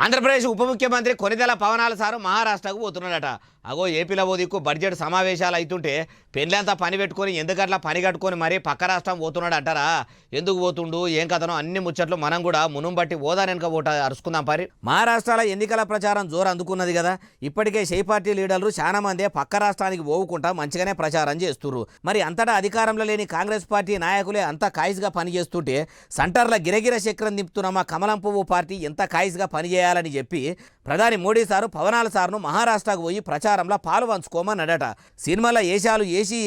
ఆంధ్రప్రదేశ్ ఉప ముఖ్యమంత్రి కొనిదెల పవనాల సారు మహారాష్ట్రకు పోతున్నాడట. అగో ఏపీలో ఓ దిక్కు బడ్జెట్ సమావేశాలు అవుతుంటే పెళ్ళంతా పని పెట్టుకొని ఎందుకట్లా పని కట్టుకొని మరీ పక్క రాష్ట్రం పోతున్నాడు అంటారా? ఎందుకు పోతుండు ఏం కథనో అన్ని ముచ్చట్లు మనం కూడా మునుం బట్టి ఓదానెనక ఓట అరుచుకుందాం. పరి మహారాష్ట్రలో ఎన్నికల ప్రచారం జోరు అందుకున్నది కదా. ఇప్పటికే షై పార్టీ లీడర్లు చాలా మందే పక్క రాష్ట్రానికి పోవుకుంటా మంచిగానే ప్రచారం చేస్తున్నారు. మరి అంతటా అధికారంలో లేని కాంగ్రెస్ పార్టీ నాయకులే అంత కాయిస్గా పనిచేస్తుంటే సెంటర్ల గిరగిర చక్రం నింపుతున్న మా కమలం పువ్వు పార్టీ ఎంత కాయిస్గా పనిచేయాలని చెప్పి ప్రధాని మోడీ సారు పవనాల సార్ను మహారాష్ట్రకు పోయి ప్రచారంలో పాలు పంచుకోమన్నాడట. సినిమాల ఏషాలు ఏసి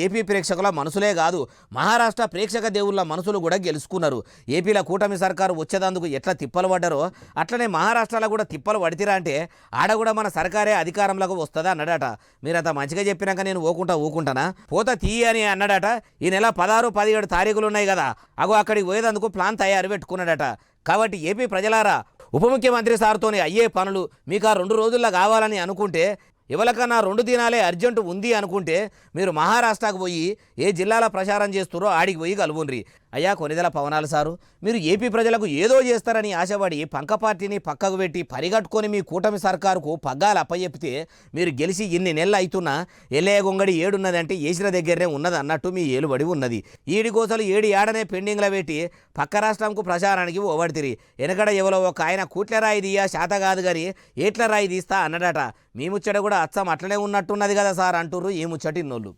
ఏపీ ప్రేక్షకుల మనసులే కాదు మహారాష్ట్ర ప్రేక్షక దేవుళ్ళ మనసులు కూడా గెలుచుకున్నారు. ఏపీలో కూటమి సర్కారు వచ్చేదందుకు ఎట్లా తిప్పలు పడ్డారో అట్లనే మహారాష్ట్రలో కూడా తిప్పలు పడితేరా అంటే ఆడ కూడా మన సర్కారే అధికారంలోకి వస్తుందా అన్నాడట. మీరంతా మంచిగా చెప్పినాక నేను ఊకుంటానా పోత తీయి అని అన్నాడట. ఈ నెల 16, 17 తారీఖులు ఉన్నాయి కదా, అగో అక్కడికి పోయేందుకు ప్లాన్ తయారు పెట్టుకున్నాడట. కాబట్టి ఏపీ ప్రజలారా, ఉప ముఖ్యమంత్రి సార్తోనే అయ్యే పనులు మీకు ఆ 2 రోజుల్లో కావాలని అనుకుంటే, ఎవరికన్నా 2 దినాలే అర్జెంటు ఉంది అనుకుంటే మీరు మహారాష్ట్రకు పోయి ఏ జిల్లాలో ప్రచారం చేస్తారో ఆడికి పోయి కలువుండ్రి. అయ్యా కొనిదెల పవనాలు సారు, మీరు ఏపీ ప్రజలకు ఏదో చేస్తారని ఆశపడి పంక పార్టీని పక్కకు పెట్టి పరిగట్టుకొని మీ కూటమి సర్కారుకు పగ్గాలు అప్పచెప్తే మీరు గెలిచి ఇన్ని నెలలు అవుతున్నా ఎల్లయ్య గొంగడి ఏడున్నదంటే ఏసిన దగ్గరనే ఉన్నది అన్నట్టు మీ ఏలుబడి ఉన్నది. ఈడి కోసలు ఏడనే పెండింగ్లో పెట్టి పక్క రాష్ట్రంకు ప్రచారానికి ఓవడితిరి. వెనకడ ఎవరో ఒక ఆయన కూట్ల రాయి తీయ శాత కాదు కానీ ఏట్ల రాయి తీస్తా అన్నడట. మీ ముచ్చట కూడా అచ్చం అట్లనే ఉన్నట్టున్నది కదా సార్ అంటుర్రు ఈ ముచ్చటిన్నోళ్ళు.